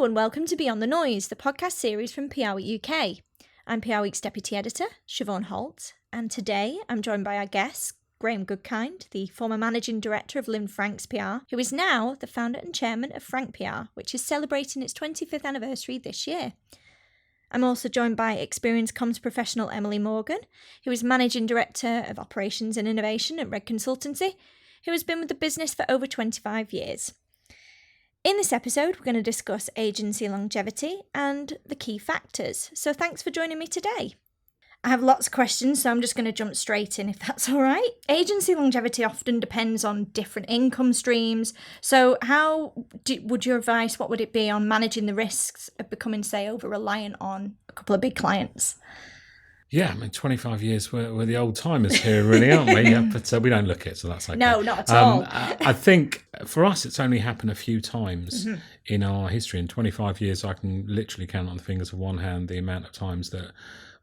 Hello and welcome to Beyond the Noise, the podcast series from PRWeek UK. I'm PRWeek's Deputy Editor, Siobhan Holt, and today I'm joined by our guest, Graham Goodkind, the former Managing Director of Lynne Franks PR, who is now the founder and chairman of Frank PR, which is celebrating its 25th anniversary this year. I'm also joined by experienced comms professional Emily Morgan, who is Managing Director of Operations and Innovation at Red Consultancy, who has been with the business for over 25 years. In this episode, we're going to discuss agency longevity and the key factors. So thanks for joining me today. I have lots of questions, so I'm just going to jump straight in if that's all right. Agency longevity often depends on different income streams. So would your advice, what would it be on managing the risks of becoming, say, over-reliant on a couple of big clients? Yeah, 25 years, we're the old timers here, really, aren't we? Yeah, but we don't look it, so that's okay. No, not at all. I think for us, it's only happened a few times in our history. In 25 years, I can literally count on the fingers of one hand the amount of times that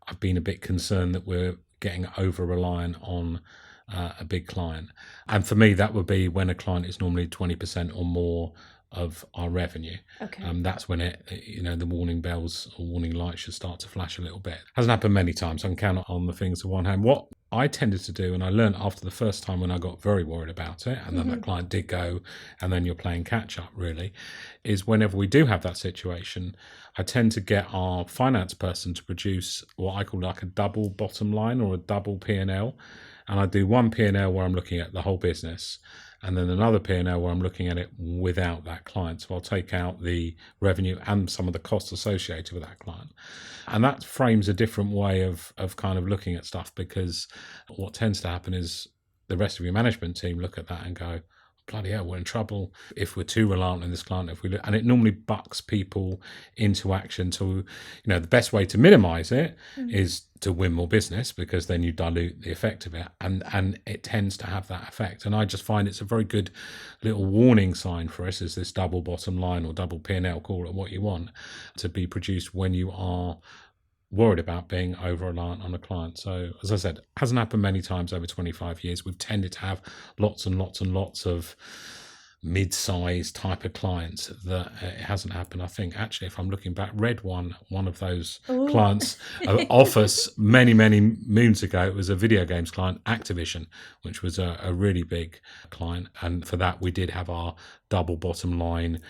I've been a bit concerned that we're getting over-reliant on a big client. And for me, that would be when a client is normally 20% or more of our revenue. Okay. That's when the warning bells or warning lights should start to flash a little bit. Hasn't happened many times. I can count on the fingers of one hand. What I tended to do, and I learned after the first time when I got very worried about it, and then that client did go, and then you're playing catch up really, is whenever we do have that situation, I tend to get our finance person to produce what I call like a double bottom line or a double P&L. And I do one P&L where I'm looking at the whole business, and then another P&L where I'm looking at it without that client. So I'll take out the revenue and some of the costs associated with that client. And that frames a different way of kind of looking at stuff, because what tends to happen is the rest of your management team look at that and go, bloody hell, we're in trouble if we're too reliant on this client. And it normally bucks people into action to, the best way to minimize it is to win more business, because then you dilute the effect of it. And it tends to have that effect. And I just find it's a very good little warning sign for us, is this double bottom line or double P&L, call it what you want, to be produced when you are worried about being over-reliant on a client. So, as I said, hasn't happened many times over 25 years. We've tended to have lots and lots and lots of mid-sized type of clients that it hasn't happened. I think, actually, if I'm looking back, Red won one of those clients off us many, many moons ago. It was a video games client, Activision, which was a really big client. And for that, we did have our double bottom line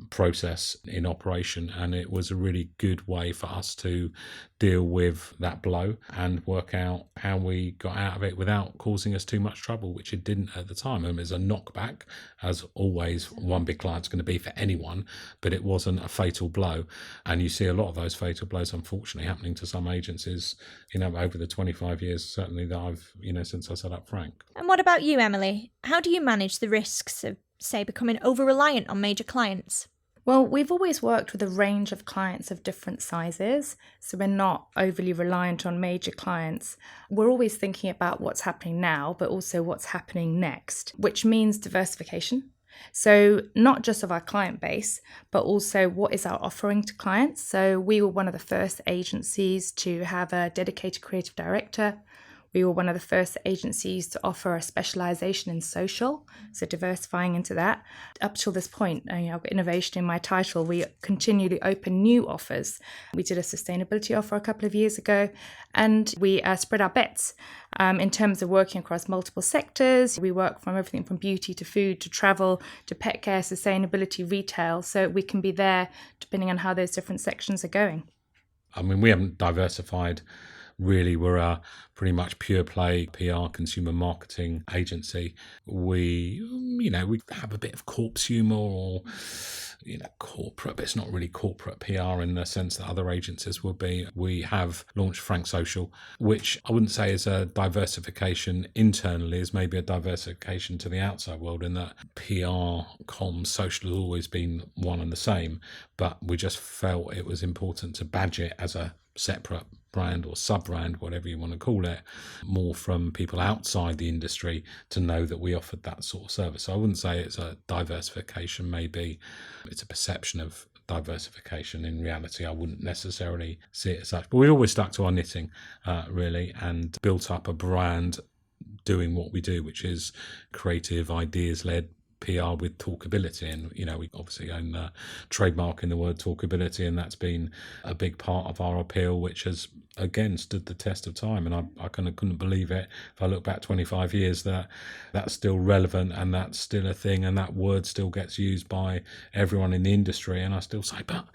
process in operation, and it was a really good way for us to deal with that blow and work out how we got out of it without causing us too much trouble, which it didn't at the time. It was a knockback, as always one big client's going to be for anyone, but it wasn't a fatal blow. And you see a lot of those fatal blows, unfortunately, happening to some agencies, over the 25 years, certainly that I've, since I set up Frank. And what about you, Emily? How do you manage the risks of, say, becoming over-reliant on major clients? Well, we've always worked with a range of clients of different sizes, so we're not overly reliant on major clients. We're always thinking about what's happening now, but also what's happening next, which means diversification. So not just of our client base, but also what is our offering to clients. So we were one of the first agencies to have a dedicated creative director. We were one of the first agencies to offer a specialization in social, so diversifying into that. Up till this point, I've got innovation in my title. We continually open new offers. We did a sustainability offer a couple of years ago, and we spread our bets in terms of working across multiple sectors. We work from everything from beauty to food to travel to pet care, sustainability, retail, so we can be there depending on how those different sections are going. We haven't diversified. Really, we're a pretty much pure play PR consumer marketing agency. We have a bit of corpse humour or, corporate, but it's not really corporate PR in the sense that other agencies will be. We have launched Frank Social, which I wouldn't say is a diversification internally, is maybe a diversification to the outside world, in that PR, comms, social has always been one and the same, but we just felt it was important to badge it as a separate brand or sub-brand, whatever you want to call it, more from people outside the industry to know that we offered that sort of service. So I wouldn't say it's a diversification, maybe it's a perception of diversification. In reality, I wouldn't necessarily see it as such. But we've always stuck to our knitting, really, and built up a brand doing what we do, which is creative, ideas-led PR with talkability, and we obviously own the trademark in the word talkability, and that's been a big part of our appeal, which has again stood the test of time. And I kind of couldn't believe it, if I look back 25 years, that that's still relevant and that's still a thing, and that word still gets used by everyone in the industry. And I still say, but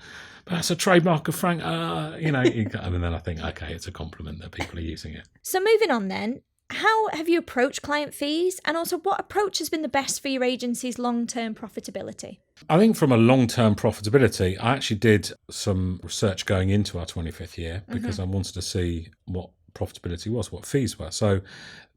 that's a trademark of Frank, and then I think, okay, it's a compliment that people are using it. So moving on then, how have you approached client fees, and also what approach has been the best for your agency's long-term profitability? I think from a long-term profitability, I actually did some research going into our 25th year because I wanted to see what profitability was, what fees were. So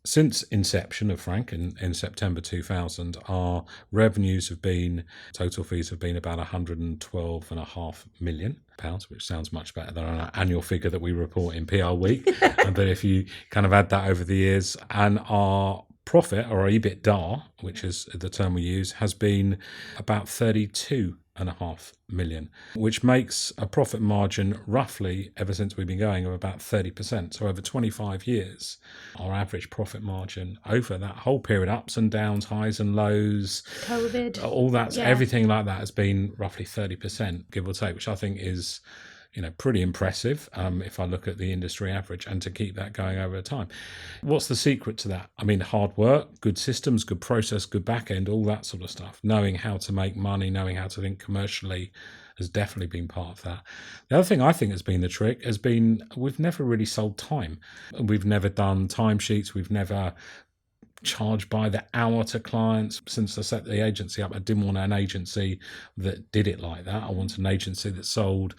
since inception of Frank in September 2000, our revenues have been, total fees have been about £112.5 million, which sounds much better than our annual figure that we report in PRWeek. But if you kind of add that over the years, and our profit, or our EBITDA, which is the term we use, has been about 32.5 million, which makes a profit margin roughly, ever since we've been going, of about 30%. So over 25 years, our average profit margin over that whole period, ups and downs, highs and lows, COVID, all that, everything like that, has been roughly 30%, give or take, which I think is pretty impressive if I look at the industry average, and to keep that going over time. What's the secret to that? I mean, hard work, good systems, good process, good back end, all that sort of stuff. Knowing how to make money, knowing how to think commercially has definitely been part of that. The other thing I think has been the trick has been we've never really sold time. We've never done timesheets. We've never charged by the hour to clients. Since I set the agency up, I didn't want an agency that did it like that. I wanted an agency that sold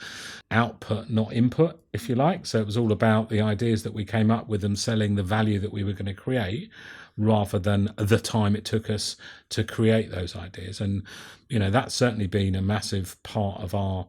output, not input, if you like. So it was all about the ideas that we came up with and selling the value that we were going to create, rather than the time it took us to create those ideas. And that's certainly been a massive part of our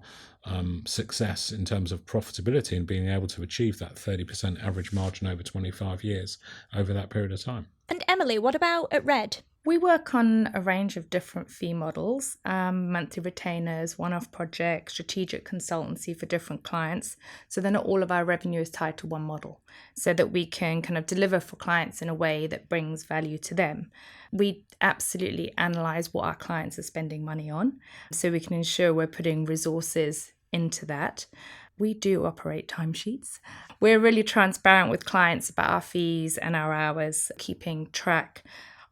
success in terms of profitability, and being able to achieve that 30% average margin over 25 years over that period of time. And Emily, what about at Red? We work on a range of different fee models, monthly retainers, one-off projects, strategic consultancy for different clients. So then all of our revenue is tied to one model, so that we can kind of deliver for clients in a way that brings value to them. We absolutely analyse what our clients are spending money on, so we can ensure we're putting resources into that. We do operate timesheets. We're really transparent with clients about our fees and our hours, keeping track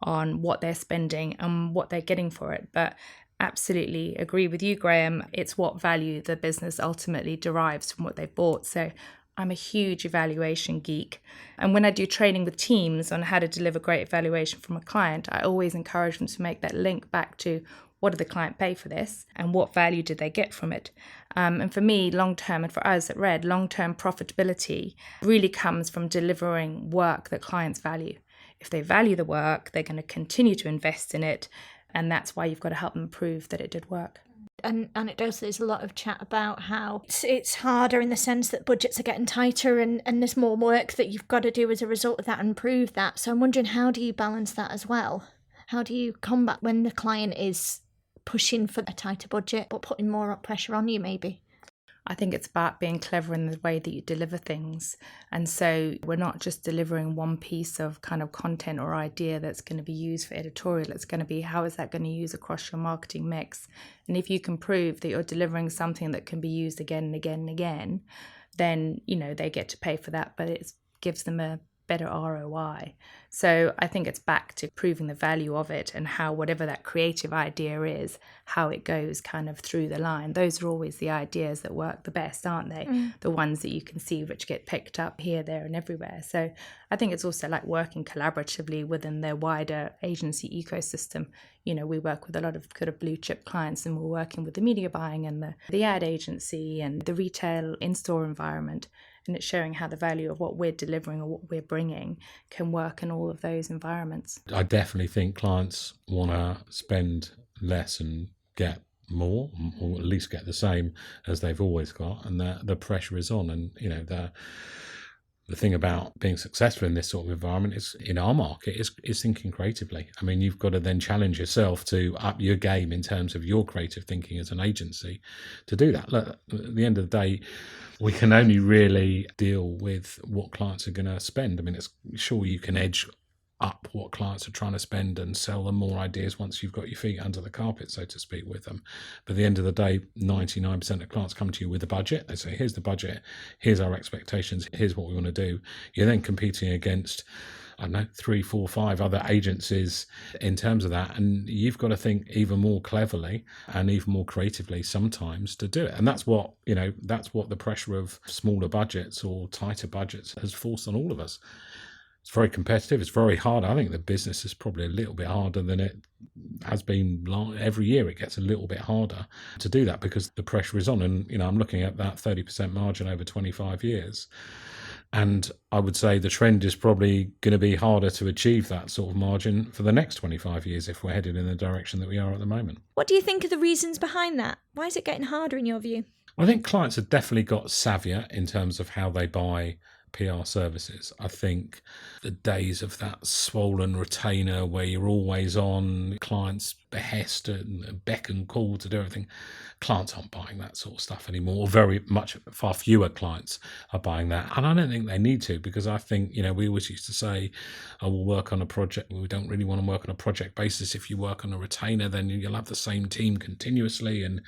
on what they're spending and what they're getting for it. But absolutely agree with you, Graham. It's what value the business ultimately derives from what they've bought. So I'm a huge evaluation geek. And when I do training with teams on how to deliver great evaluation from a client, I always encourage them to make that link back to what did the client pay for this and what value did they get from it? And for me, long-term, and for us at Red, long-term profitability really comes from delivering work that clients value. If they value the work, they're going to continue to invest in it. And that's why you've got to help them prove that it did work. And anecdotally, there's a lot of chat about how it's harder in the sense that budgets are getting tighter, and there's more work that you've got to do as a result of that and prove that. So I'm wondering, how do you balance that as well? How do you combat when the client is pushing for a tighter budget but putting more pressure on you maybe? I think it's about being clever in the way that you deliver things. And so we're not just delivering one piece of kind of content or idea that's going to be used for editorial. It's going to be, how is that going to use across your marketing mix? And if you can prove that you're delivering something that can be used again and again and again, then, they get to pay for that, but it gives them a better ROI. So I think it's back to proving the value of it, and how whatever that creative idea is, how it goes kind of through the line. Those are always the ideas that work the best, aren't they? The ones that you can see which get picked up here, there and everywhere. So I think it's also like working collaboratively within their wider agency ecosystem. We work with a lot of kind of blue chip clients, and we're working with the media buying and the ad agency and the retail in-store environment. And it's showing how the value of what we're delivering or what we're bringing can work in all of those environments. I definitely think clients want to spend less and get more, or at least get the same as they've always got. And the pressure is on. And, the thing about being successful in this sort of environment is, in our market, is thinking creatively. I mean, you've got to then challenge yourself to up your game in terms of your creative thinking as an agency to do that. Look, at the end of the day, we can only really deal with what clients are going to spend. I mean, it's sure you can edge up what clients are trying to spend and sell them more ideas once you've got your feet under the carpet, so to speak, with them. But at the end of the day, 99% of clients come to you with a budget. They say, here's the budget, here's our expectations, here's what we want to do. You're then competing against, I don't know, 3, 4, 5 other agencies in terms of that. And you've got to think even more cleverly and even more creatively sometimes to do it. And that's what, that's what the pressure of smaller budgets or tighter budgets has forced on all of us. It's very competitive. It's very hard. I think the business is probably a little bit harder than it has been every year. It gets a little bit harder to do that because the pressure is on. And, I'm looking at that 30% margin over 25 years. And I would say the trend is probably going to be harder to achieve that sort of margin for the next 25 years if we're headed in the direction that we are at the moment. What do you think are the reasons behind that? Why is it getting harder in your view? I think clients have definitely got savvier in terms of how they buy PR services. I think the days of that swollen retainer where you're always on clients' behest and beck and call to do everything, clients aren't buying that sort of stuff anymore. Far fewer clients are buying that. And I don't think they need to, because I think, we always used to say, we'll work on a project. We don't really want to work on a project basis. If you work on a retainer, then you'll have the same team continuously. And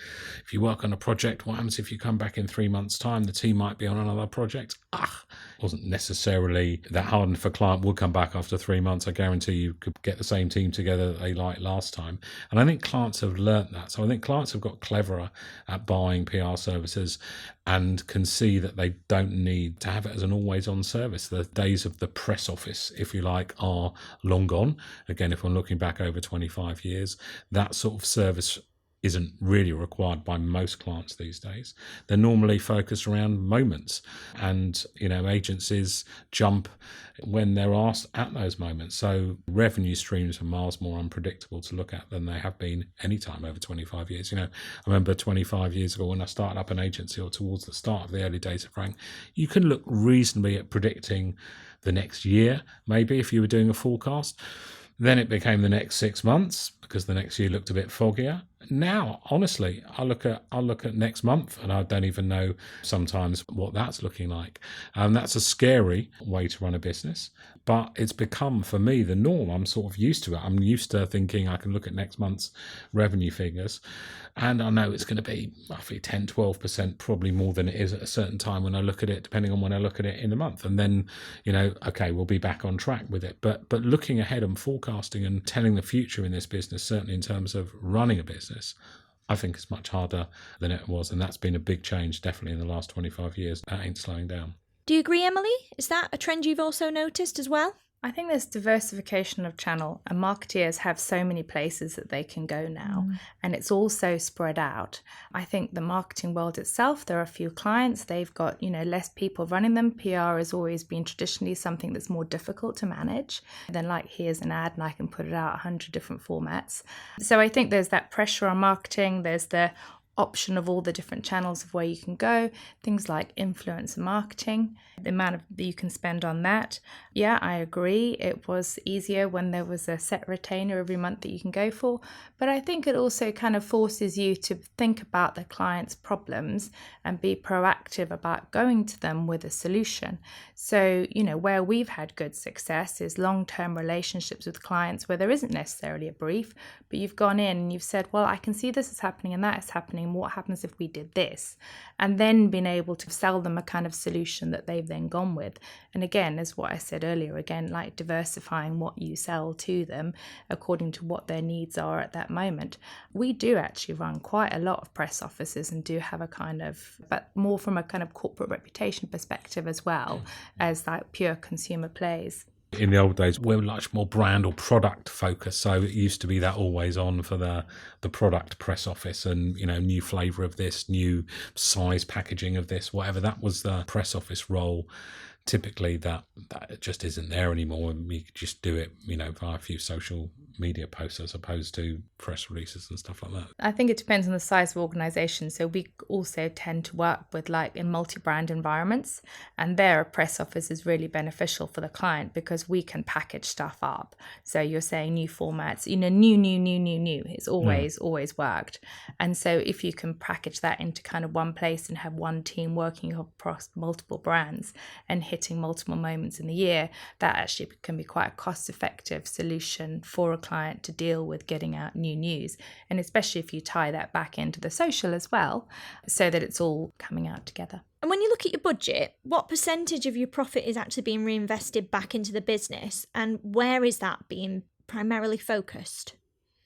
if you work on a project, what happens if you come back in 3 months' time? The team might be on another project. Wasn't necessarily that hard. And if a client would come back after 3 months, I guarantee you could get the same team together that they liked last time. And I think clients have learnt that. So I think clients have got cleverer at buying PR services and can see that they don't need to have it as an always-on service. The days of the press office, if you like, are long gone. Again, if I'm looking back over 25 years, that sort of service isn't really required by most clients these days. They're normally focused around moments, and agencies jump when they're asked at those moments. So revenue streams are miles more unpredictable to look at than they have been any time over 25 years. I remember 25 years ago when I started up an agency, or towards the start of the early days of Frank, you can look reasonably at predicting the next year, maybe, if you were doing a forecast. Then it became the next 6 months because the next year looked a bit foggier. Now, honestly, I look at next month and I don't even know sometimes what that's looking like. And that's a scary way to run a business, but it's become, for me, the norm. I'm sort of used to it. I'm used to thinking I can look at next month's revenue figures and I know it's going to be roughly 10, 12%, probably more than it is at a certain time when I look at it, depending on when I look at it in the month. And then, okay, we'll be back on track with it. But looking ahead and forecasting and telling the future in this business, certainly in terms of running a business, I think it's much harder than it was. And that's been a big change, definitely, in the last 25 years. That ain't slowing down. Do you agree, Emily? Is that a trend you've also noticed as well? I think there's diversification of channel, and marketeers have so many places that they can go now, and it's also spread out. I think the marketing world itself, there are a few clients, they've got, less people running them. PR has always been traditionally something that's more difficult to manage than like, here's an ad and I can put it out 100 different formats. So I think there's that pressure on marketing. There's the option of all the different channels of where you can go, things like influencer marketing, the amount that you can spend on that. Yeah, I agree. It was easier when there was a set retainer every month that you can go for, but I think it also kind of forces you to think about the client's problems and be proactive about going to them with a solution. So, where we've had good success is long-term relationships with clients where there isn't necessarily a brief, but you've gone in and you've said, well, I can see this is happening and that is happening. What happens if we did this? And then being able to sell them a kind of solution that they've then gone with. And again, as what I said earlier, like diversifying what you sell to them according to what their needs are at that moment. We do actually run quite a lot of press offices and do have a kind of, but more from a kind of corporate reputation perspective as well as like pure consumer plays. In the old days, we were much more brand or product focused. So it used to be that always on for the product press office and, new flavour of this, new size packaging of this, whatever. That was the press office role. Typically that just isn't there anymore, and we just do it, via a few social media posts as opposed to press releases and stuff like that. I think it depends on the size of organisation. So we also tend to work with in multi-brand environments, and there a press office is really beneficial for the client because we can package stuff up. So you're saying new formats, new. It's always worked. And so if you can package that into kind of one place and have one team working across multiple brands and hitting multiple moments in the year, that actually can be quite a cost-effective solution for a client to deal with getting out new news. And especially if you tie that back into the social as well, so that it's all coming out together. And when you look at your budget, what percentage of your profit is actually being reinvested back into the business, and where is that being primarily focused?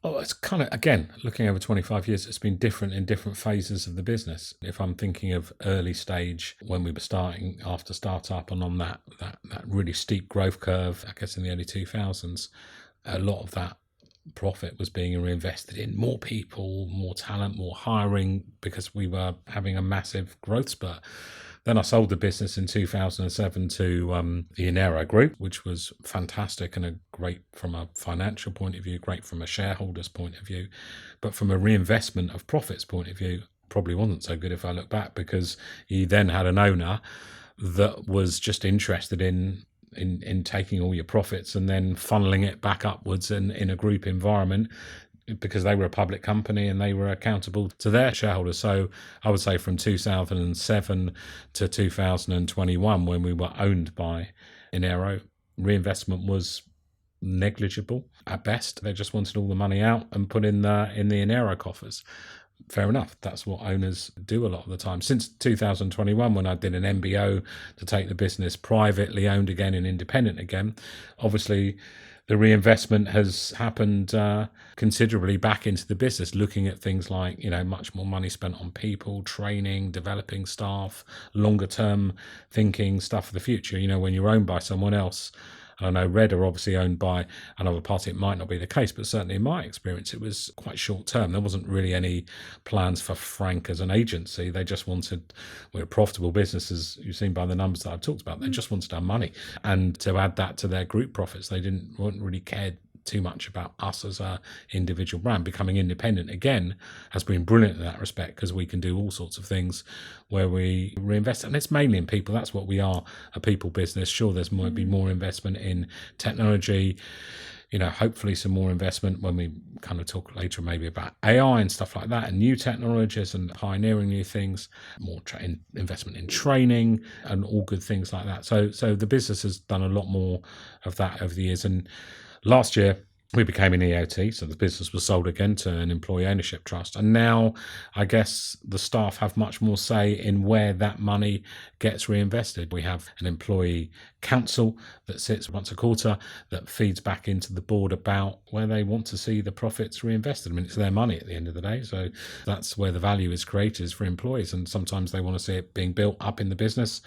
Oh, it's kind of, again, looking over 25 years, it's been different in different phases of the business. If I'm thinking of early stage, when we were starting after startup and on that really steep growth curve, I guess in the early 2000s, a lot of that profit was being reinvested in more people, more talent, more hiring, because we were having a massive growth spurt. Then I sold the business in 2007 to the Enero Group, which was fantastic and a great from a financial point of view, great from a shareholder's point of view. But from a reinvestment of profits point of view, probably wasn't so good if I look back, because you then had an owner that was just interested in taking all your profits and then funneling it back upwards in a group environment, because they were a public company and they were accountable to their shareholders. So I would say from 2007 to 2021, when we were owned by Enero, reinvestment was negligible at best. They just wanted all the money out and put in the Enero coffers. Fair enough. That's what owners do a lot of the time. Since 2021, when I did an MBO to take the business privately owned again and independent again, obviously the reinvestment has happened considerably back into the business, looking at things like, much more money spent on people, training, developing staff, longer term thinking, stuff for the future. When you're owned by someone else, I know Red are obviously owned by another party. It might not be the case, but certainly in my experience, it was quite short term. There wasn't really any plans for Frank as an agency. They just wanted, we're a profitable business, as you've seen by the numbers that I've talked about. They just wanted our money, and to add that to their group profits. They weren't really cared too much about us as a individual brand. Becoming independent again has been brilliant in that respect, because we can do all sorts of things where we reinvest, and it's mainly in people. That's what we are, a people business. Sure, there's might be more investment in technology, hopefully some more investment when we kind of talk later maybe about AI and stuff like that, and new technologies and pioneering new things, more investment in training and all good things like that. So the business has done a lot more of that over the years. And last year, we became an EOT, so the business was sold again to an employee ownership trust. And now, I guess, the staff have much more say in where that money gets reinvested. We have an employee council that sits once a quarter that feeds back into the board about where they want to see the profits reinvested. I mean, it's their money at the end of the day, so that's where the value is created, is for employees. And sometimes they want to see it being built up in the business.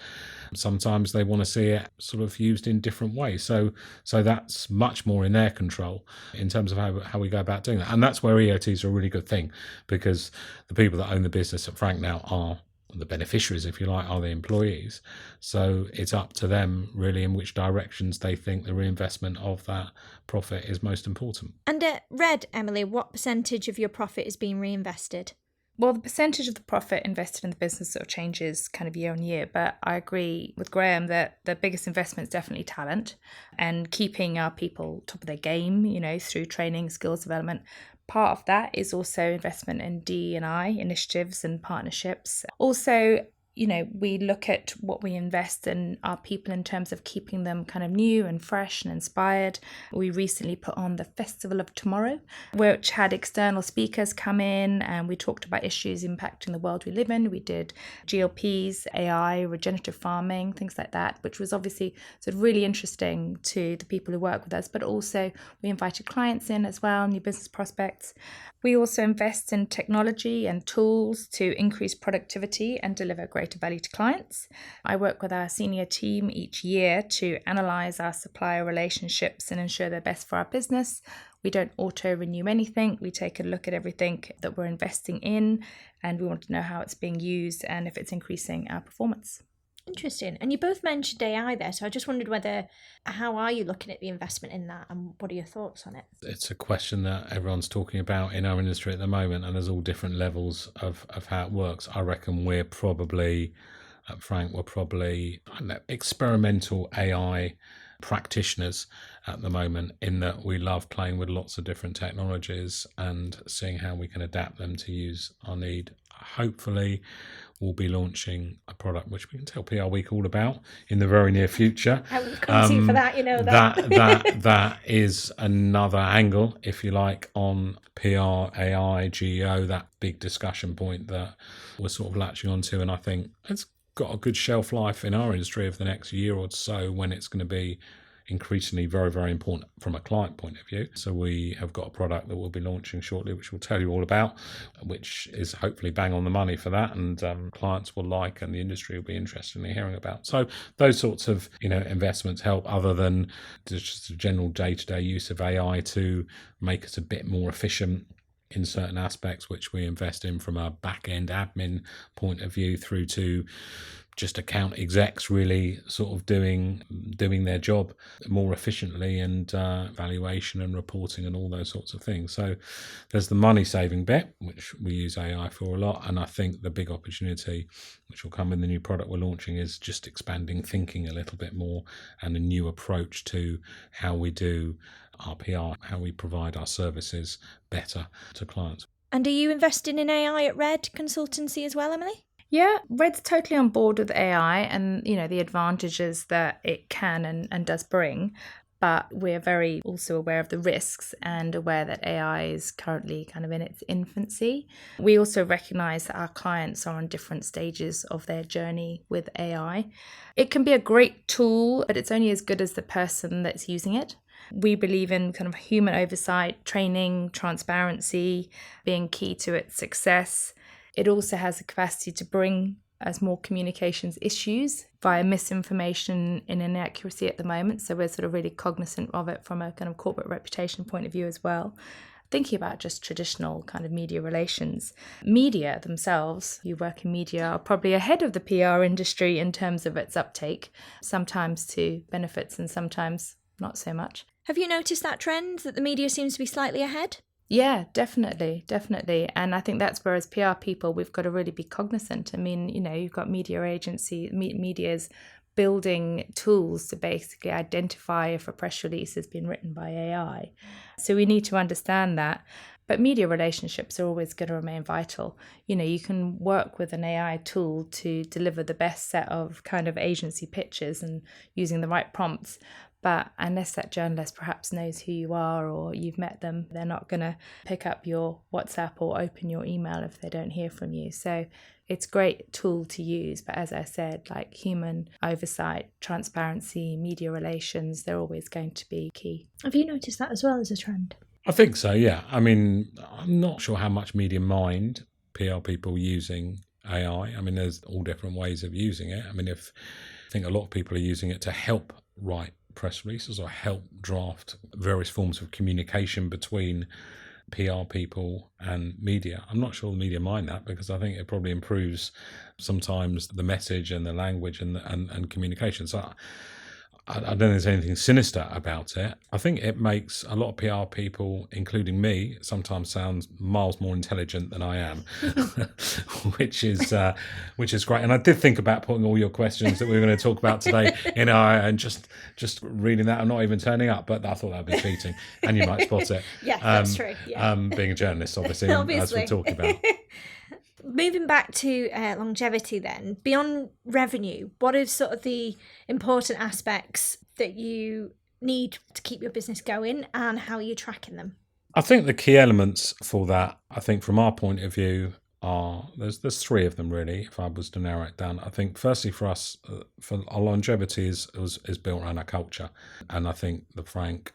Sometimes they want to see it sort of used in different ways. So that's much more in their control in terms of how we go about doing that. And that's where EOTs are a really good thing, because the people that own the business at Frank now are the beneficiaries, if you like, are the employees. So it's up to them really in which directions they think the reinvestment of that profit is most important. And at Red, Emily, what percentage of your profit is being reinvested? Well, the percentage of the profit invested in the business sort of changes kind of year on year, but I agree with Graham that the biggest investment is definitely talent and keeping our people top of their game, through training, skills development. Part of that is also investment in D&I initiatives and partnerships. Also, we look at what we invest in our people in terms of keeping them kind of new and fresh and inspired. We recently put on the Festival of Tomorrow, which had external speakers come in, and we talked about issues impacting the world we live in. We did GLPs, AI, regenerative farming, things like that, which was obviously sort of really interesting to the people who work with us, but also we invited clients in as well, new business prospects. We also invest in technology and tools to increase productivity and deliver greater value to clients. I work with our senior team each year to analyse our supplier relationships and ensure they're best for our business. We don't auto-renew anything. We take a look at everything that we're investing in, and we want to know how it's being used and if it's increasing our performance. Interesting. And you both mentioned AI there, so I just wondered how are you looking at the investment in that, and what are your thoughts on it? It's a question that everyone's talking about in our industry at the moment, and there's all different levels of how it works. I reckon we're probably, at Frank, experimental AI practitioners at the moment, in that we love playing with lots of different technologies and seeing how we can adapt them to use our need. hopefully we'll be launching a product which we can tell PRWeek all about in the very near future. I will come to you for that, That is another angle, if you like, on PR, AI, GEO, that big discussion point that we're sort of latching onto. And I think it's got a good shelf life in our industry of the next year or so, when it's going to be increasingly very, very important from a client point of view. So we have got a product that we'll be launching shortly, which we'll tell you all about, which is hopefully bang on the money for that, and clients will like, and the industry will be interested in hearing about. So those sorts of investments help, other than just a general day-to-day use of AI to make us a bit more efficient in certain aspects, which we invest in from a back-end admin point of view, through to just account execs really sort of doing their job more efficiently, and valuation and reporting and all those sorts of things. So there's the money saving bit, which we use AI for a lot. And I think the big opportunity, which will come in the new product we're launching, is just expanding thinking a little bit more, and a new approach to how we do our PR, how we provide our services better to clients. And are you investing in AI at Red Consultancy as well, Emily? Yeah, Red's totally on board with AI and, the advantages that it can and does bring. But we're very also aware of the risks, and aware that AI is currently kind of in its infancy. We also recognise that our clients are on different stages of their journey with AI. It can be a great tool, but it's only as good as the person that's using it. We believe in kind of human oversight, training, transparency being key to its success. It also has the capacity to bring us more communications issues via misinformation and inaccuracy at the moment. So we're sort of really cognizant of it from a kind of corporate reputation point of view as well. Thinking about just traditional kind of media relations. Media themselves, you work in media, are probably ahead of the PR industry in terms of its uptake, sometimes to benefits and sometimes not so much. Have you noticed that trend, that the media seems to be slightly ahead? Yeah, definitely. And I think that's where, as PR people, we've got to really be cognizant. I mean, you've got media agency, media's building tools to basically identify if a press release has been written by AI. So we need to understand that. But media relationships are always going to remain vital. You can work with an AI tool to deliver the best set of kind of agency pitches and using the right prompts. But unless that journalist perhaps knows who you are or you've met them, they're not going to pick up your WhatsApp or open your email if they don't hear from you. So it's a great tool to use. But as I said, like human oversight, transparency, media relations, they're always going to be key. Have you noticed that as well as a trend? I think so, yeah. I mean, I'm not sure how much media mind PR people using AI. I mean, there's all different ways of using it. I mean, I think a lot of people are using it to help write press releases or help draft various forms of communication between PR people and media. I'm not sure the media mind that, because I think it probably improves sometimes the message and the language and communication. So I don't think there's anything sinister about it. I think it makes a lot of PR people, including me, sometimes sound miles more intelligent than I am, which is great. And I did think about putting all your questions that we were going to talk about today in and just reading that and not even turning up, but I thought that would be cheating, and you might spot it. Yeah, that's true. Yeah. Being a journalist, obviously, as we're talking about. Moving back to longevity then, beyond revenue, what are sort of the important aspects that you need to keep your business going, and how are you tracking them? I think the key elements for that, I think from our point of view, are there's three of them really, if I was to narrow it down. I think firstly for us, for our longevity is built around our culture. And I think the Frank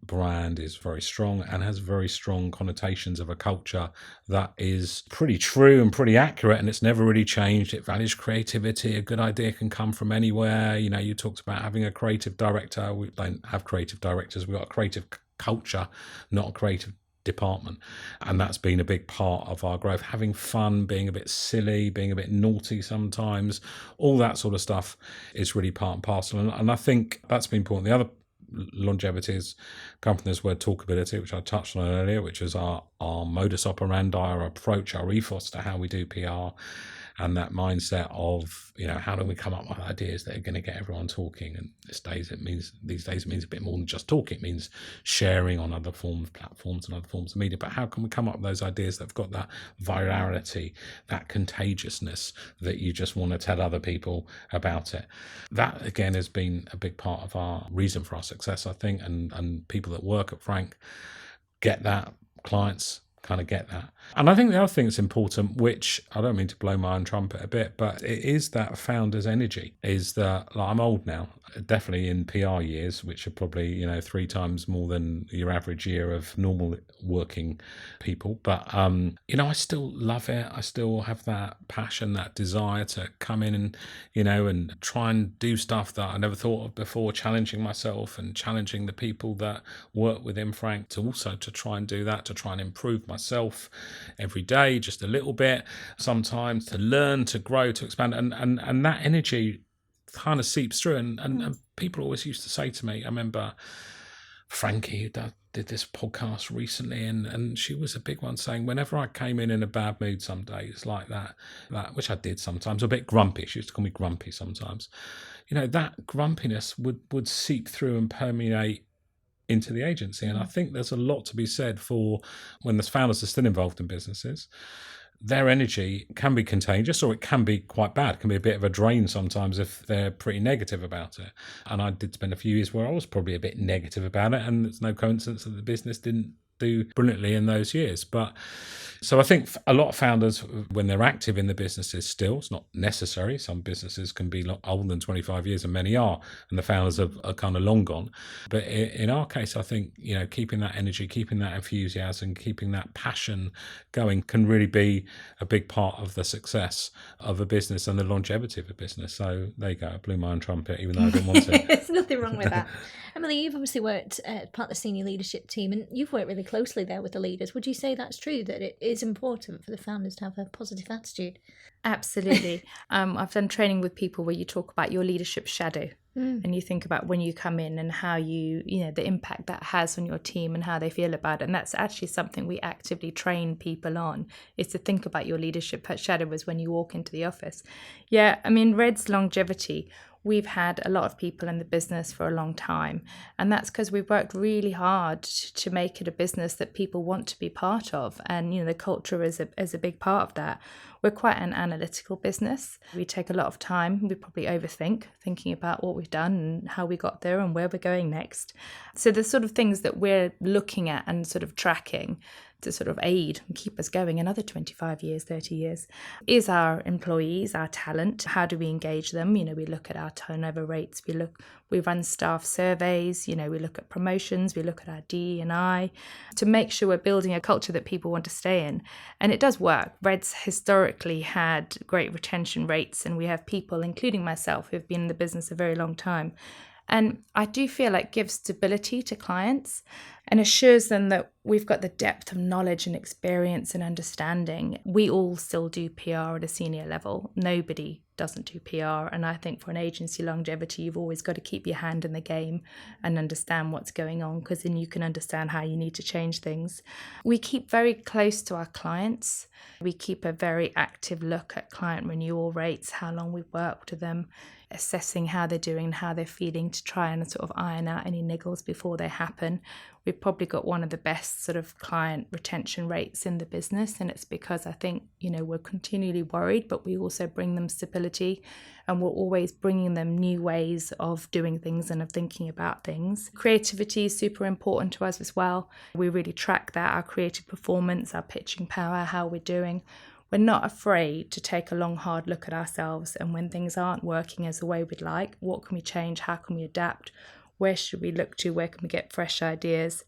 brand is very strong and has very strong connotations of a culture that is pretty true and pretty accurate, and it's never really changed. It values creativity. A good idea can come from anywhere. You talked about having a creative director. We don't have creative directors. We've got a creative culture, not a creative department, and that's been a big part of our growth. Having fun, being a bit silly, being a bit naughty sometimes, all that sort of stuff is really part and parcel, and I think that's been important. The other longevity has come from this word talkability, which I touched on earlier, which is our modus operandi, our approach, our ethos to how we do PR. and that mindset of, how do we come up with ideas that are going to get everyone talking? And these days it means a bit more than just talking. It means sharing on other platforms and other forms of media. But how can we come up with those ideas that have got that virality, that contagiousness, that you just want to tell other people about it? That again has been a big part of our reason for our success, I think, and people that work at Frank get that, clients kind of get that. And I think the other thing that's important, which I don't mean to blow my own trumpet a bit, but it is that founder's energy, is that, like, I'm old now, definitely in PR years, which are probably 3 times more than your average year of normal working people, but I still love it. I still have that passion, that desire to come in and and try and do stuff that I never thought of before, challenging myself and challenging the people that work within Frank to try and do that, to try and improve myself every day just a little bit, sometimes to learn, to grow, to expand, and that energy kind of seeps through, and people always used to say to me, I remember Frankie, who did this podcast recently, and she was a big one, saying whenever I came in a bad mood some days like that, which I did sometimes, a bit grumpy, she used to call me grumpy sometimes, that grumpiness would seep through and permeate into the agency. And I think there's a lot to be said for when the founders are still involved in businesses. Their energy can be contagious, or it can be quite bad. It can be a bit of a drain sometimes if they're pretty negative about it. And I did spend a few years where I was probably a bit negative about it, and it's no coincidence that the business didn't do brilliantly in those years. But so I think a lot of founders, when they're active in the businesses still, it's not necessary. Some businesses can be older than 25 years, and many are, and the founders are kind of long gone. But in our case, I think, keeping that energy, keeping that enthusiasm, keeping that passion going can really be a big part of the success of a business and the longevity of a business. So there you go. I blew my own trumpet, even though I didn't want to. There's nothing wrong with that. Emily, you've obviously worked part of the senior leadership team, and you've worked really closely there with the leaders. Would you say that's true, that it is important for the founders to have a positive attitude? Absolutely. I've done training with people where you talk about your leadership shadow, and you think about when you come in and how the impact that has on your team and how they feel about it. And that's actually something we actively train people on, is to think about your leadership shadow as when you walk into the office. Yeah, I mean, Red's longevity, we've had a lot of people in the business for a long time, and that's because we've worked really hard to make it a business that people want to be part of, and the culture is a big part of that. We're quite an analytical business. We take a lot of time. We probably thinking about what we've done and how we got there and where we're going next. So the sort of things that we're looking at and sort of tracking to sort of aid and keep us going another 25 years, 30 years, is our employees, our talent. How do we engage them? We look at our turnover rates. We run staff surveys. We look at promotions. We look at our DE&I to make sure we're building a culture that people want to stay in. And it does work. Red's historically had great retention rates, and we have people, including myself, who've been in the business a very long time. And I do feel like gives stability to clients and assures them that we've got the depth of knowledge and experience and understanding. We all still do PR at a senior level. Nobody doesn't do PR. And I think for an agency longevity, you've always got to keep your hand in the game and understand what's going on, because then you can understand how you need to change things. We keep very close to our clients. We keep a very active look at client renewal rates, how long we've worked with them, assessing how they're doing and how they're feeling to try and sort of iron out any niggles before they happen. We've probably got one of the best sort of client retention rates in the business, and it's because I think, we're continually worried, but we also bring them stability, and we're always bringing them new ways of doing things and of thinking about things. Creativity is super important to us as well. We really track that, our creative performance, our pitching power, how we're doing. We're not afraid to take a long, hard look at ourselves, and when things aren't working as the way we'd like, what can we change? How can we adapt? Where should we look to? Where can we get fresh ideas?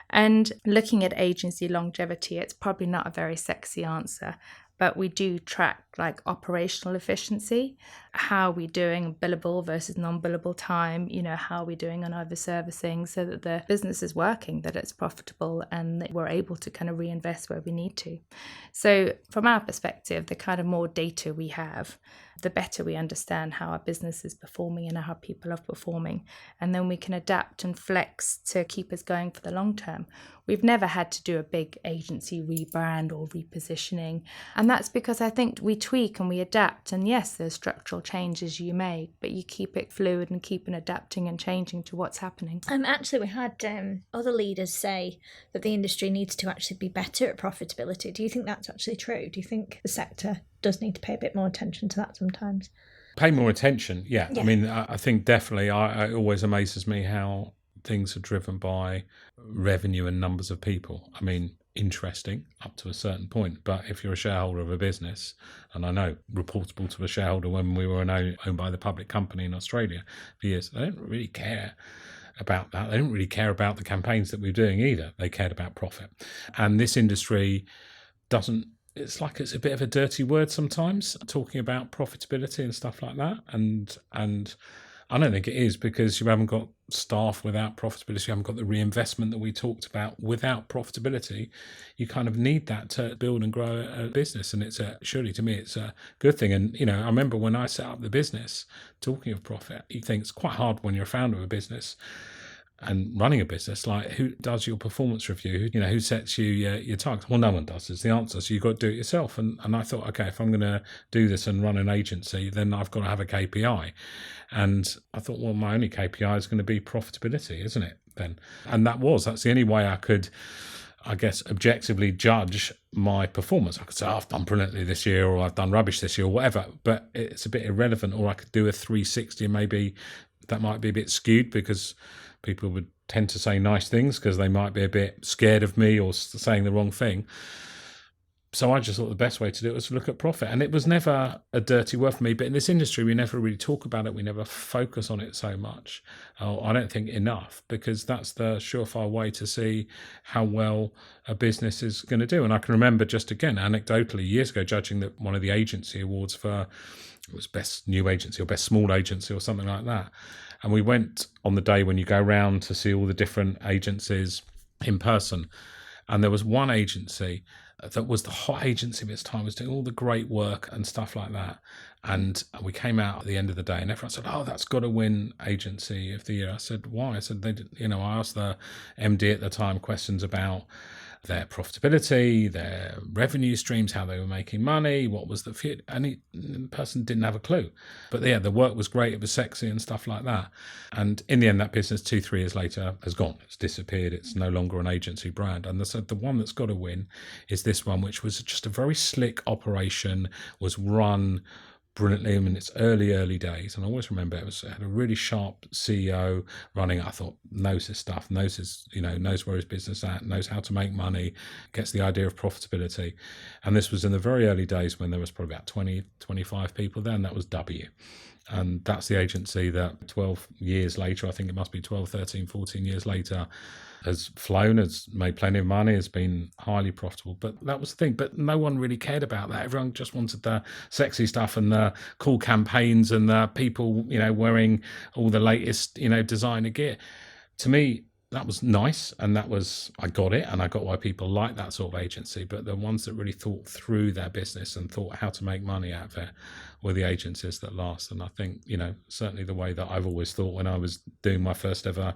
And looking at agency longevity, it's probably not a very sexy answer, but we do track like operational efficiency. How are we doing billable versus non-billable time? How are we doing on over-servicing so that the business is working, that it's profitable, and that we're able to kind of reinvest where we need to. So from our perspective, the kind of more data we have, the better we understand how our business is performing and how people are performing. And then we can adapt and flex to keep us going for the long term. We've never had to do a big agency rebrand or repositioning. And that's because I think we tweak and we adapt. And yes, there's structural changes you make, but you keep it fluid and keep on adapting and changing to what's happening. Actually, we had other leaders say that the industry needs to actually be better at profitability. Do you think that's actually true? Do you think the sector does need to pay a bit more attention to that sometimes? Pay more attention, yeah. I mean, I think definitely, it always amazes me how things are driven by revenue and numbers of people. I mean, interesting up to a certain point, but if you're a shareholder of a business, and I know reportable to a shareholder when we were owned by the public company in Australia for years, they don't really care about that. They don't really care about the campaigns that we're doing either. They cared about profit. And this industry doesn't, it's like it's a bit of a dirty word sometimes, talking about profitability and stuff like that. And I don't think it is, because you haven't got staff without profitability. You haven't got the reinvestment that we talked about without profitability. You kind of need that to build and grow a business. And surely to me, it's a good thing. And, you know, I remember when I set up the business, talking of profit, you think it's quite hard when you're a founder of a business and running a business, like, who does your performance review? You know, who sets you your targets? Well, no one does, is the answer. So you've got to do it yourself. And I thought, okay, if I'm going to do this and run an agency, then I've got to have a KPI. And I thought, well, my only KPI is going to be profitability, isn't it then? And that's the only way I could, I guess, objectively judge my performance. I could say, I've done brilliantly this year, or I've done rubbish this year, or whatever, but it's a bit irrelevant. Or I could do a 360, and maybe that might be a bit skewed, because people would tend to say nice things because they might be a bit scared of me or saying the wrong thing. So I just thought the best way to do it was to look at profit. And it was never a dirty word for me. But in this industry, we never really talk about it. We never focus on it so much. I don't think enough, because that's the surefire way to see how well a business is going to do. And I can remember, just again, anecdotally, years ago, judging that one of the agency awards for, it was best new agency or best small agency or something like that. And we went on the day when you go around to see all the different agencies in person. And there was one agency that was the hot agency of its time, was doing all the great work and stuff like that. And we came out at the end of the day and everyone said, oh, that's got to win agency of the year. I said, why? I said, I asked the MD at the time questions about their profitability, their revenue streams, how they were making money, what was the future, and the person didn't have a clue. But yeah, the work was great, it was sexy and stuff like that. And in the end, that business 2-3 years later has gone, it's disappeared, it's no longer an agency brand. And they said the one that's got to win is this one, which was just a very slick operation, was run brilliantly in its early days. And I always remember it had a really sharp CEO running it. I thought, knows his stuff, knows where his business at, knows how to make money, gets the idea of profitability. And this was in the very early days when there was probably about 20-25 people there, and that was W. And that's the agency that 12 years later, I think it must be 12, 13, 14 years later, has flown, has made plenty of money, has been highly profitable. But that was the thing. But no one really cared about that. Everyone just wanted the sexy stuff and the cool campaigns and the people, wearing all the latest, designer gear. To me, that was nice, and I got it, and I got why people like that sort of agency. But the ones that really thought through their business and thought how to make money out of it were the agencies that last. And I think, certainly the way that I've always thought when I was doing my first ever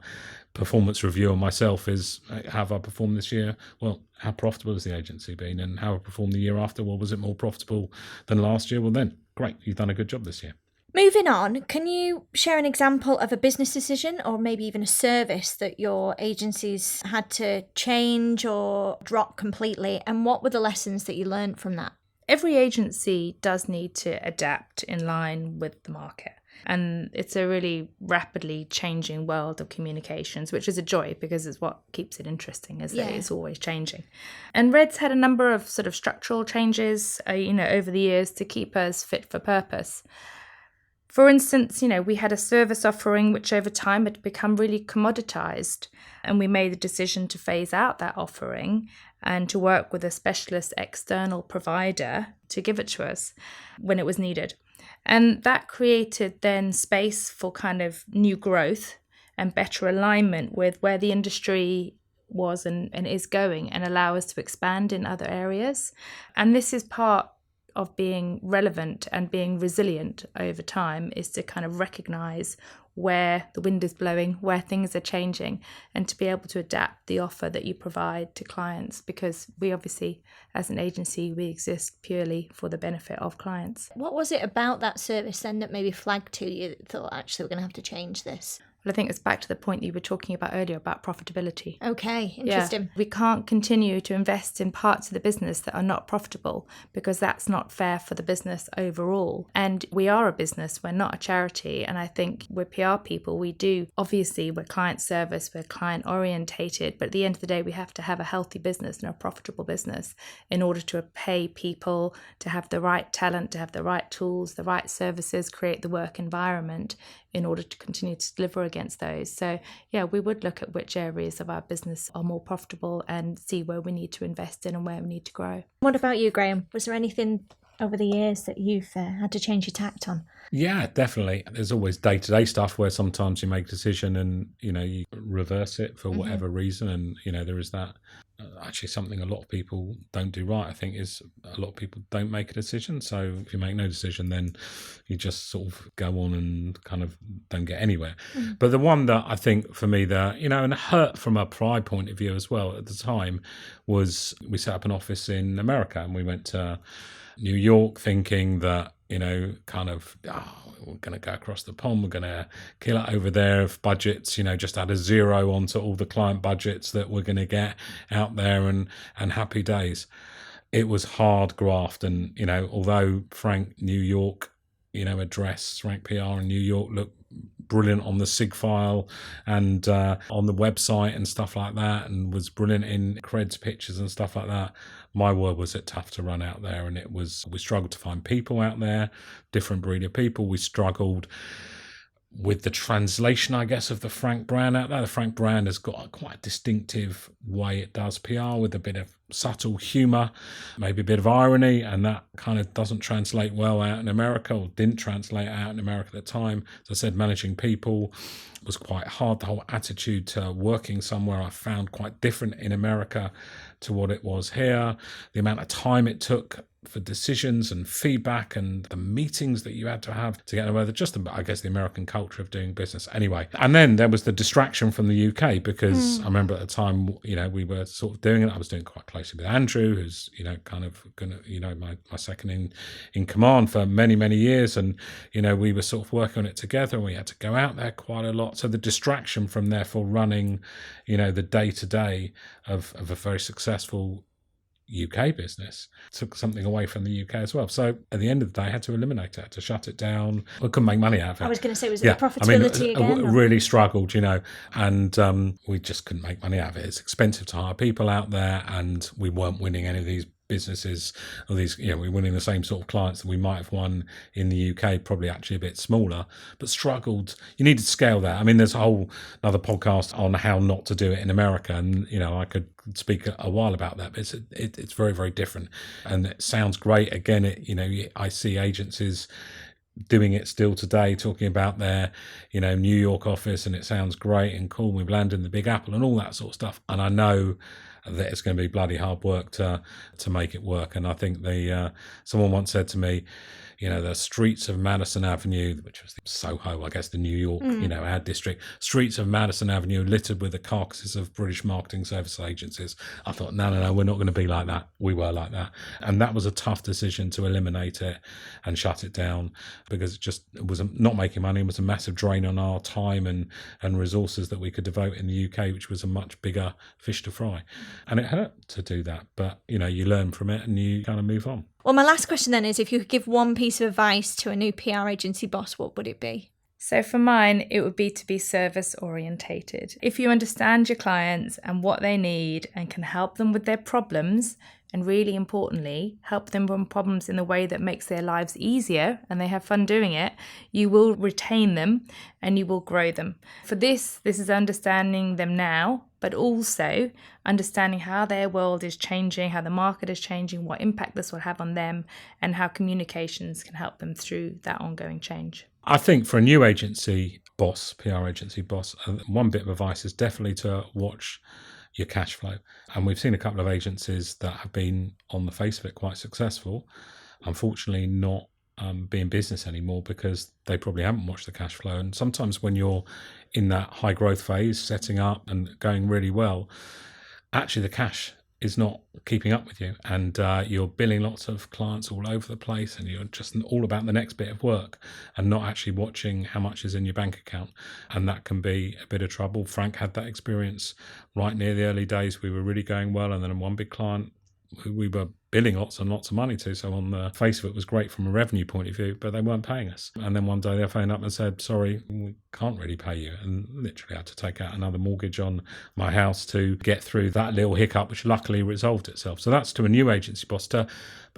performance review on myself is, how have I performed this year? Well, how profitable has the agency been? And how have I performed the year after? Well, was it more profitable than last year? Well, then, great, you've done a good job this year. Moving on, can you share an example of a business decision or maybe even a service that your agencies had to change or drop completely? And what were the lessons that you learned from that? Every agency does need to adapt in line with the market. And it's a really rapidly changing world of communications, which is a joy because it's what keeps it interesting, is that it's always changing. And Red's had a number of sort of structural changes, over the years to keep us fit for purpose. For instance, we had a service offering which over time had become really commoditized, and we made the decision to phase out that offering and to work with a specialist external provider to give it to us when it was needed. And that created then space for kind of new growth and better alignment with where the industry was and is going, and allow us to expand in other areas. And this is part of being relevant and being resilient over time is to kind of recognise where the wind is blowing, where things are changing, and to be able to adapt the offer that you provide to clients, because we obviously, as an agency, we exist purely for the benefit of clients. What was it about that service then that maybe flagged to you that thought, actually, we're going to have to change this? Well, I think it's back to the point you were talking about earlier about profitability. Okay, interesting. Yeah. We can't continue to invest in parts of the business that are not profitable, because that's not fair for the business overall. And we are a business, we're not a charity. And I think we're PR people. Obviously, we're client service, we're client orientated. But at the end of the day, we have to have a healthy business and a profitable business in order to pay people, to have the right talent, to have the right tools, the right services, create the work environment in order to continue to deliver against those. So yeah, we would look at which areas of our business are more profitable and see where we need to invest in and where we need to grow. What about you, Graham? Was there anything over the years that you've had to change your tact on? Yeah, definitely. There's always day-to-day stuff where sometimes you make a decision and, you reverse it for whatever reason. And, there is that. Actually, something a lot of people don't do right, I think, is a lot of people don't make a decision. So if you make no decision, then you just sort of go on and kind of don't get anywhere. But the one that I think for me that, and hurt from a pride point of view as well at the time was we set up an office in America and we went to New York thinking that, we're going to go across the pond, we're going to kill it over there if budgets, just add a zero onto all the client budgets that we're going to get out there and happy days. It was hard graft. And, although Frank New York, address, Frank PR in New York looked brilliant on the SIG file and on the website and stuff like that, and was brilliant in creds pictures and stuff like that. My word, was it tough to run out there, and we struggled to find people out there, different breed of people. We struggled with the translation, I guess, of the Frank brand out there. The Frank brand has got a quite distinctive way it does PR with a bit of subtle humour, maybe a bit of irony, and that kind of doesn't translate well out in America, or didn't translate out in America at the time. As I said, managing people was quite hard. The whole attitude to working somewhere I found quite different in America to what it was here. The amount of time it took for decisions and feedback and the meetings that you had to have to get over, just I guess the American culture of doing business anyway. And then there was the distraction from the UK, because I remember at the time, we were sort of doing it. I was doing quite closely with Andrew, who's, kind of gonna, my second in command for many, many years. And, we were sort of working on it together, and we had to go out there quite a lot. So the distraction from therefore running, the day-to-day of a very successful UK business took something away from the UK as well. So at the end of the day, I had to eliminate it, had to shut it down. I couldn't make money out of it. I was going to say, was it the profitability again? Really struggled, and we just couldn't make money out of it. It's expensive to hire people out there, and we weren't winning any of these businesses, or these, we're winning the same sort of clients that we might have won in the UK, probably actually a bit smaller, but struggled. You need to scale that. I mean, there's a whole another podcast on how not to do it in America, and I could speak a while about that, but it's very, very different, and it sounds great. Again, I see agencies doing it still today, talking about their, New York office, and it sounds great and cool. We've landed in the Big Apple and all that sort of stuff, and I know that it's going to be bloody hard work to make it work. And I think someone once said to me, the streets of Madison Avenue, which was Soho, I guess, the New York, ad district, streets of Madison Avenue littered with the carcasses of British marketing service agencies. I thought, no, we're not going to be like that. We were like that. And that was a tough decision to eliminate it and shut it down, because it was not making money. It was a massive drain on our time and resources that we could devote in the UK, which was a much bigger fish to fry. And it hurt to do that. But, you learn from it and you kind of move on. Well, my last question then is, if you could give one piece of advice to a new PR agency boss, what would it be? So for mine, it would be to be service orientated. If you understand your clients and what they need and can help them with their problems, and really importantly, help them run problems in a way that makes their lives easier and they have fun doing it, you will retain them and you will grow them. For this is understanding them now, but also understanding how their world is changing, how the market is changing, what impact this will have on them, and how communications can help them through that ongoing change. I think for a new agency boss, PR agency boss, one bit of advice is definitely to watch your cash flow. And we've seen a couple of agencies that have been, on the face of it, quite successful, unfortunately not be in business anymore because they probably haven't watched the cash flow. And sometimes when you're in that high growth phase, setting up and going really well, actually the cash is not keeping up with you, and you're billing lots of clients all over the place, and you're just all about the next bit of work and not actually watching how much is in your bank account, and that can be a bit of trouble. Frank had that experience right near the early days. We were really going well, and then one big client who we were billing lots and lots of money to, so on the face of it was great from a revenue point of view, but they weren't paying us. And then one day they phoned up and said, sorry, we can't really pay you, and literally had to take out another mortgage on my house to get through that little hiccup, which luckily resolved itself. So that's to a new agency boss. To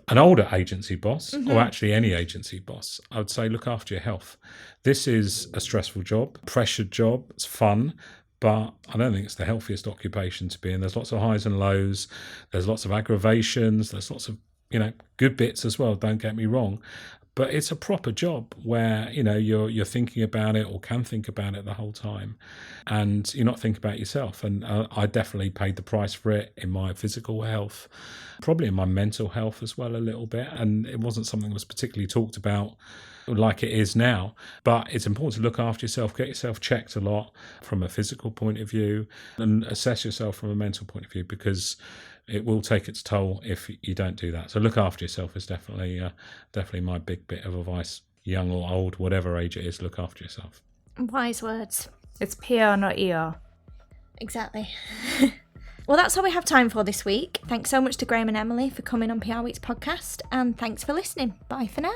an older agency boss, or actually any agency boss, I would say look after your health. This is a stressful job, pressured job, it's fun, but I don't think it's the healthiest occupation to be in. There's lots of highs and lows. There's lots of aggravations. There's lots of, good bits as well, don't get me wrong. But it's a proper job where, you're thinking about it or can think about it the whole time. And you're not thinking about yourself. And I definitely paid the price for it in my physical health, probably in my mental health as well a little bit. And it wasn't something that was particularly talked about like it is now, but it's important to look after yourself, get yourself checked a lot from a physical point of view, and assess yourself from a mental point of view, because it will take its toll if you don't do that. So look after yourself is definitely my big bit of advice. Young or old, whatever age it is, look after yourself. Wise words. It's PR, not ER. Exactly. Well, that's all we have time for this week. Thanks so much to Graham and Emily for coming on PRWeek's podcast, and thanks for listening. Bye for now.